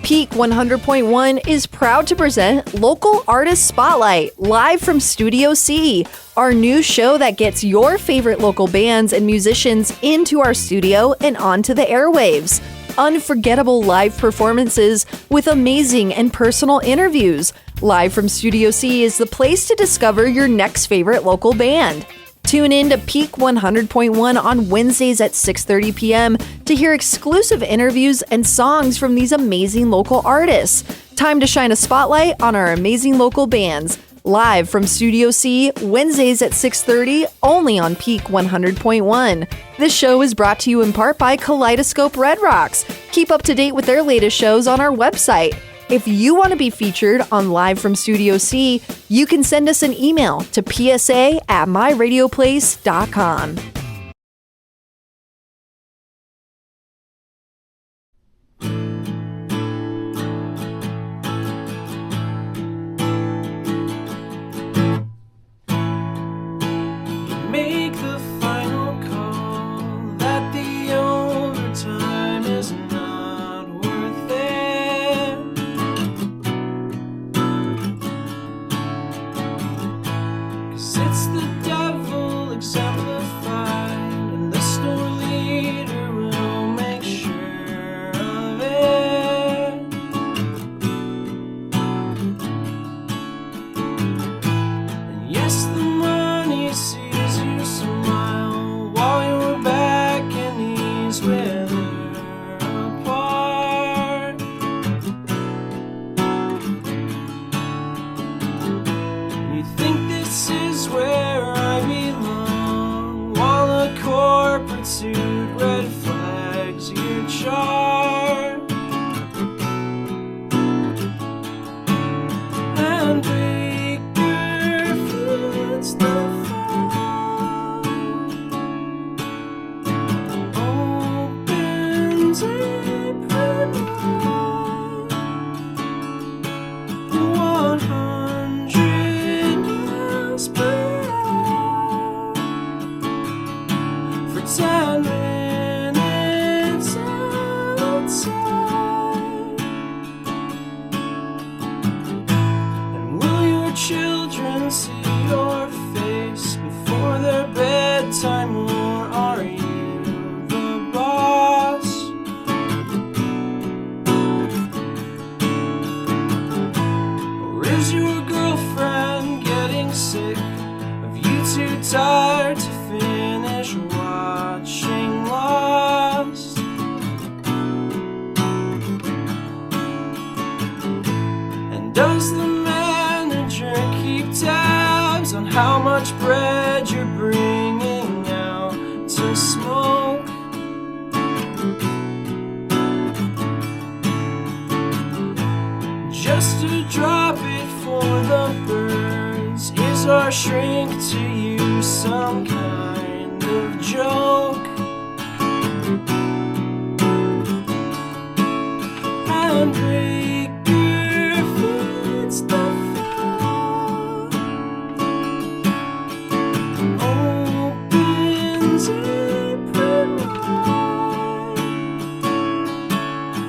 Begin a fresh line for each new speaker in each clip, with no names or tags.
Peak 100.1 is proud to present Local Artist Spotlight live from Studio C, our new show that gets your favorite local bands and musicians into our studio and onto the airwaves. Unforgettable live performances with amazing and personal interviews. Live from Studio C is the place to discover your next favorite local band. Tune in to Peak 100.1 on Wednesdays at 6:30 p.m. to hear exclusive interviews and songs from these amazing local artists. Time to shine a spotlight on our amazing local bands. Live from Studio C, Wednesdays at 6:30, only on Peak 100.1. This show is brought to you in part by Kaleidoscope Red Rocks. Keep up to date with their latest shows on our website. If you want to be featured on Live from Studio C, you can send us an email to psa@myradioplace.com.
Make the final call that the overtime is not worth it. 'Cause it's the devil exemplified, and the store leader will make sure of it. And yes, the money sees you smile while you're back and knees with her apart. You think this is where I belong, while a corporate suit red flags your chart. And Baker foods the fall, opens April 100 miles per hour for 10 minutes outside. And will your children see your face before their bedtime, or are you the boss? Or is your girlfriend getting sick of you too tired to finish watching Lost? And does the manager keep tabs on how much bread you're bringing out to smoke? Just to drop it for the birds, is our shrink to you some kind of joke? And Baker foods the fall, opens April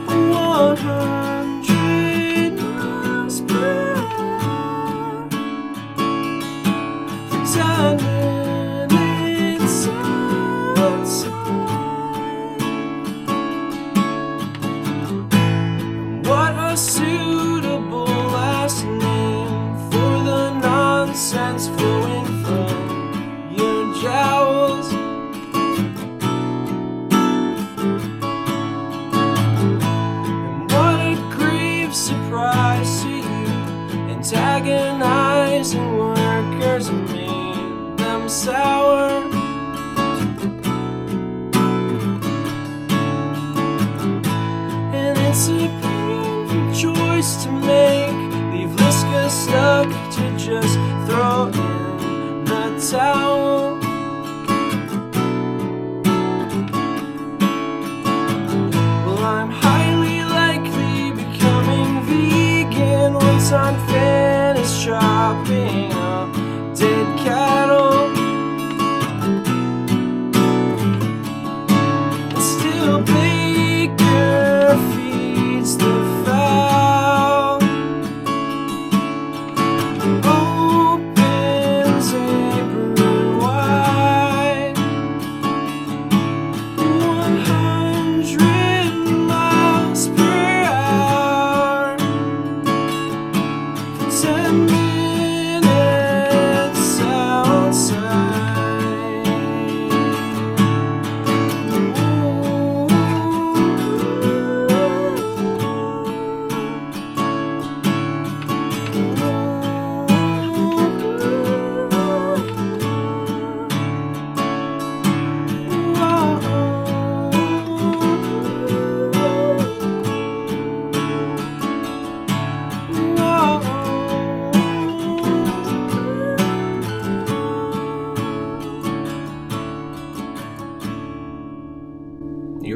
100 miles per hour for 10 minutes outside. What a suitable last name for the nonsense flowing from your jowls. And what a grave surprise to you, antagonizing workers made them sour. And it's a painful choice to make, leave Liska stuck to just throw in the towel. Well, I'm highly likely becoming vegan once I'm finished chopping up dead cattle. And still Baker feeds the fat.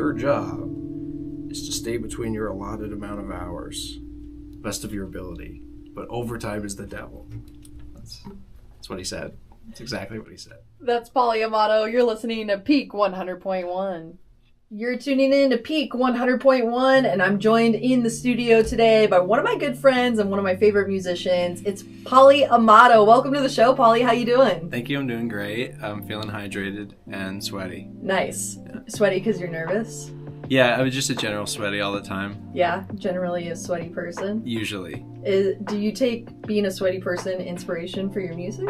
your job is to stay between your allotted amount of hours, best of your ability. But overtime is the devil. That's what he said. That's exactly what he said.
That's Paulie Amato. You're listening to Peak 100.1. You're tuning in to Peak 100.1, and I'm joined in the studio today by one of my good friends and one of my favorite musicians. It's Paulie Amato. Welcome to the show, Paulie. How you doing?
Thank you. I'm doing great. I'm feeling hydrated and sweaty.
Nice.
Yeah.
Sweaty because you're nervous?
Yeah, I was just a general sweaty all the time.
Yeah, generally a sweaty person.
Usually.
Do you take being a sweaty person inspiration for your music?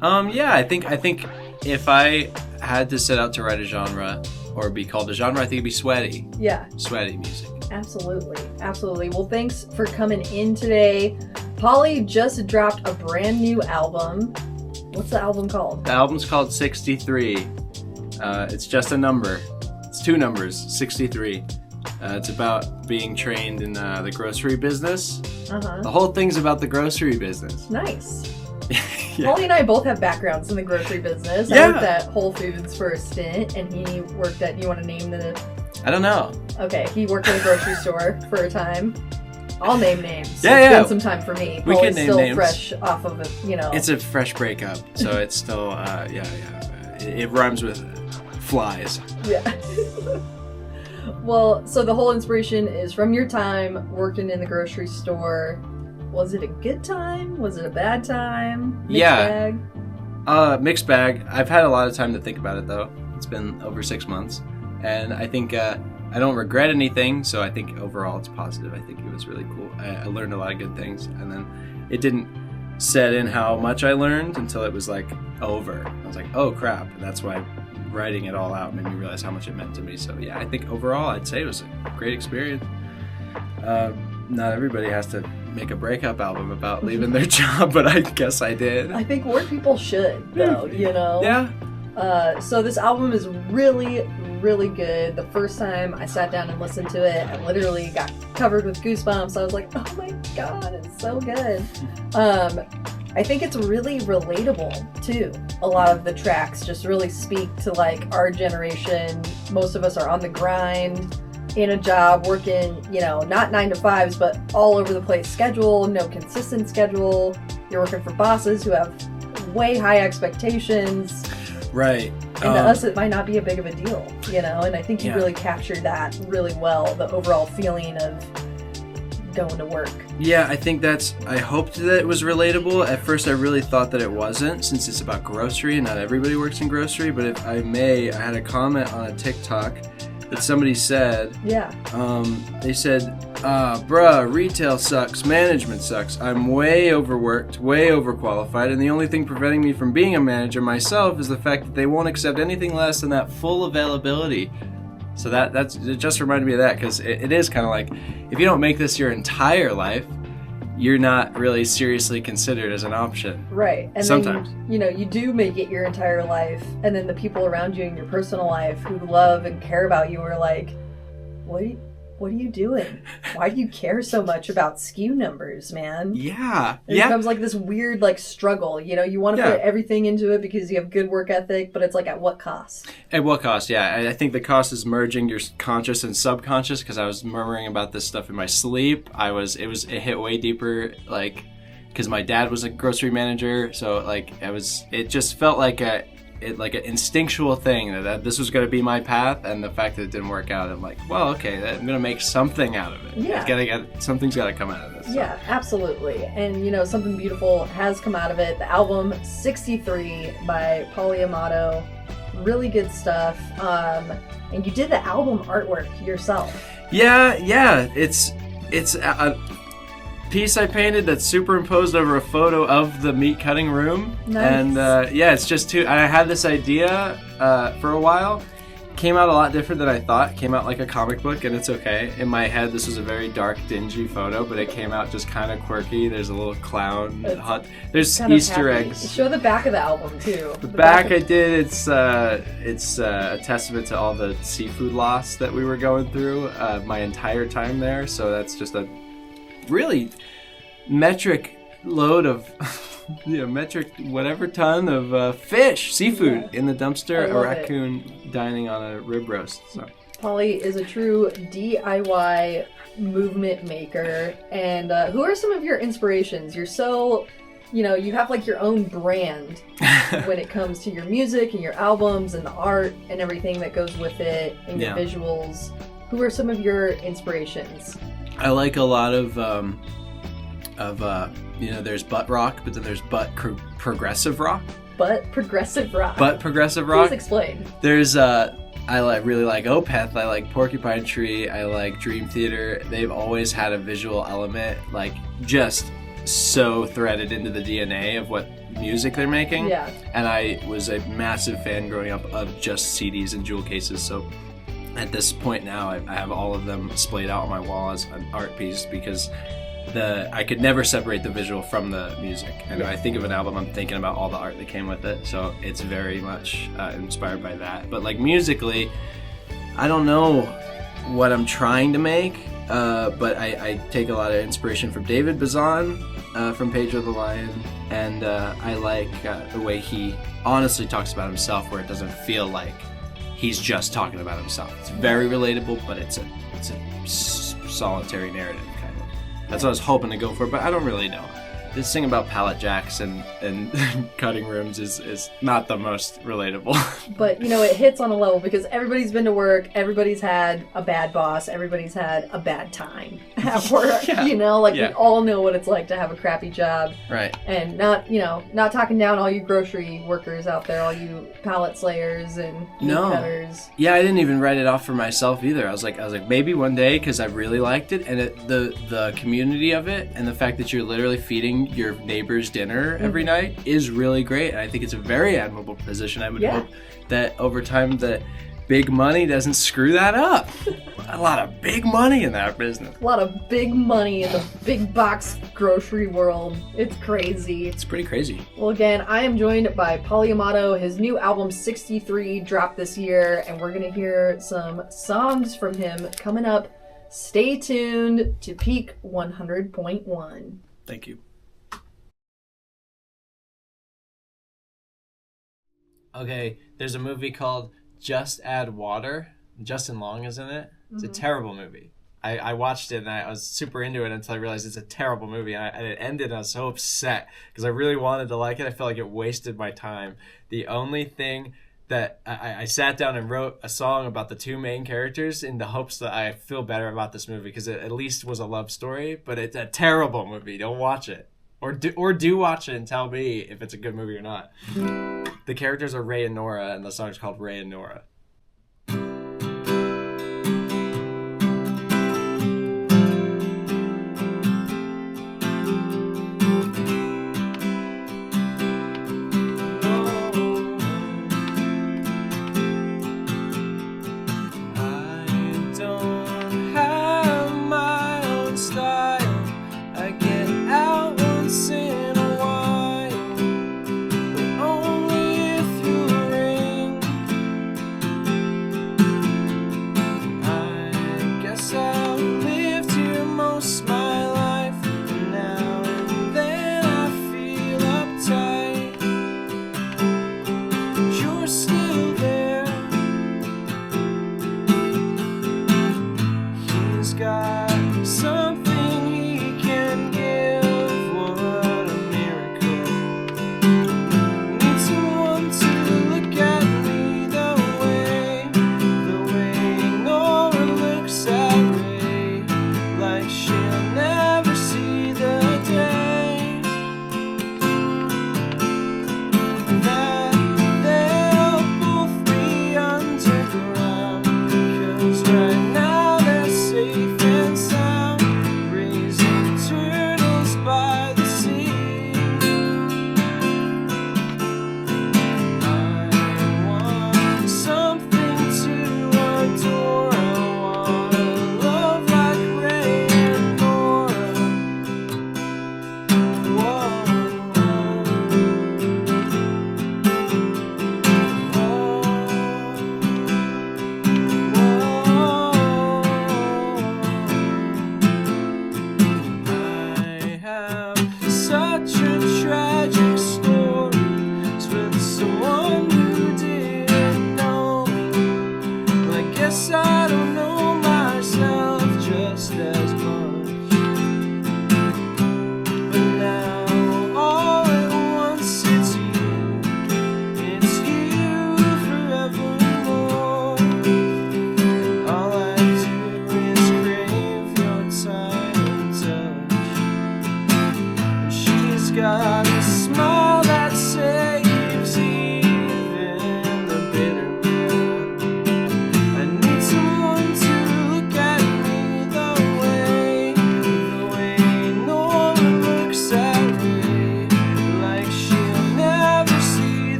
Yeah, I think if I had to set out to write a genre or be called a genre, I think it'd be sweaty.
Yeah.
Sweaty music.
Absolutely. Absolutely. Well, thanks for coming in today. Paulie just dropped a brand new album. What's the album called?
The album's called 63. It's just a number. It's two numbers, 63. It's about being trained in the grocery business.
Uh-huh.
The whole thing's about the grocery business.
Nice.
Yeah.
Paulie and I both have backgrounds in the grocery business.
Yeah.
I worked at Whole Foods for a stint, and he worked at, you want to name the...
I don't know.
Okay, he worked at a grocery store for a time. I'll name names.
Yeah,
It's
yeah.
been some time for me.
We
Paulie's
can name
still
names.
fresh off of it, you know.
It's a fresh breakup, so it's still, It rhymes with flies.
Yeah. Well, so the whole inspiration is from your time working in the grocery store. Was it a good time? Was it a bad time? Mixed bag?
Mixed bag. I've had a lot of time to think about it, though. It's been over 6 months. And I think I don't regret anything, so I think overall it's positive. I think it was really cool. I learned a lot of good things. And then it didn't set in how much I learned until it was, like, over. I was like, oh, crap. And that's why writing it all out made me realize how much it meant to me. So, yeah, I think overall I'd say it was a great experience. Not everybody has to make a breakup album about leaving their job, but I guess I did.
I think more people should, though, you know?
Yeah.
So this album is really, really good. The first time I sat down and listened to it, I literally got covered with goosebumps. I was like, oh my God, it's so good. I think it's really relatable, too. A lot of the tracks just really speak to, like, our generation. Most of us are on the grind, in a job, working, you know, not 9 to 5s, but all over the place schedule, no consistent schedule. You're working for bosses who have way high expectations.
Right.
And to us, it might not be a big of a deal, you know? And I think you really captured that really well, the overall feeling of going to work.
Yeah, I think I hoped that it was relatable. At first, I really thought that it wasn't, since it's about grocery and not everybody works in grocery. But if I may, I had a comment on a TikTok that somebody said, they said, bruh, retail sucks, management sucks. I'm way overworked, way overqualified, and the only thing preventing me from being a manager myself is the fact that they won't accept anything less than that full availability. So it just reminded me of that, because it is kind of like, if you don't make this your entire life, you're not really seriously considered as an option.
Right. And
sometimes.
Then, you do make it your entire life, and then the people around you in your personal life who love and care about you are like, what are you doing? Why do you care so much about SKU numbers, man?
Yeah.
It becomes like this weird, like, struggle. You know, you want to put everything into it because you have good work ethic, but it's like, at what cost?
At what cost, yeah. I think the cost is merging your conscious and subconscious, because I was murmuring about this stuff in my sleep. It hit way deeper, like, because my dad was a grocery manager, so, like, it just felt like an instinctual thing that this was going to be my path, and the fact that it didn't work out, I'm like, well, okay, I'm going to make something out of it.
Yeah.
Something's got to come out of this. So.
Yeah, absolutely. And, something beautiful has come out of it. The album 63 by Paulie Amato, really good stuff. And you did the album artwork yourself.
Yeah, it's a piece I painted that's superimposed over a photo of the meat cutting room.
Nice.
And it's just I had this idea for a while. Came out a lot different than I thought. Came out like a comic book, and it's okay. In my head, this was a very dark, dingy photo, but it came out just kind of quirky. There's a little clown hut. There's Easter eggs.
Show the back of the album too.
The back I did. It's a testament to all the seafood loss that we were going through my entire time there. So that's just a really metric load of metric whatever ton of seafood in the dumpster. A raccoon dining on a rib roast. So
Paulie is a true DIY movement maker. And who are some of your inspirations? You're so, you have like your own brand when it comes to your music and your albums and the art and everything that goes with it and your visuals. Who are some of your inspirations?
I like a lot of there's butt rock, but then there's progressive rock.
Butt progressive rock.
Please
explain.
There's I really like Opeth. I like Porcupine Tree. I like Dream Theater. They've always had a visual element, like just so threaded into the DNA of what music they're making.
Yeah.
And I was a massive fan growing up of just CDs and jewel cases. So at this point now, I have all of them splayed out on my wall as an art piece because I could never separate the visual from the music. And when I think of an album, I'm thinking about all the art that came with it. So it's very much inspired by that. But like musically, I don't know what I'm trying to make, but I take a lot of inspiration from David Bazan from Pedro the Lion. And I like the way he honestly talks about himself, where it doesn't feel like he's just talking about himself. It's very relatable, but it's a solitary narrative. That's what I was hoping to go for, but I don't really know. This thing about pallet jacks and cutting rooms is not the most relatable.
But, it hits on a level because everybody's been to work, everybody's had a bad boss, everybody's had a bad time at work, we all know what it's like to have a crappy job.
Right.
And not talking down all you grocery workers out there, all you pallet slayers and meat cutters.
Yeah, I didn't even write it off for myself either. I was like maybe one day, because I really liked it, and the community of it, and the fact that you're literally feeding your neighbor's dinner every night is really great. And I think it's a very admirable position. I would hope that over time that big money doesn't screw that up. A lot of big money in that business.
A lot of big money in the big box grocery world. It's crazy.
It's pretty crazy.
Well, again, I am joined by Paulie Amato. His new album 63 dropped this year, and we're going to hear some songs from him coming up. Stay tuned to Peak 100.1.
Thank you. Okay, there's a movie called Just Add Water. Justin Long is in it. It's a terrible movie. I watched it and I was super into it until I realized it's a terrible movie. And it ended and I was so upset because I really wanted to like it. I felt like it wasted my time. The only thing that I sat down and wrote a song about the two main characters in the hopes that I feel better about this movie because it at least was a love story, but it's a terrible movie. Don't watch it. Or do watch it and tell me if it's a good movie or not. The characters are Ray&Nora, and the song's called Ray&Nora.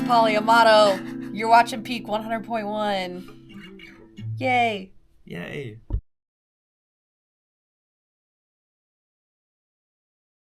Paulie Amato. You're watching Peak 100.1. Yay.
Yay.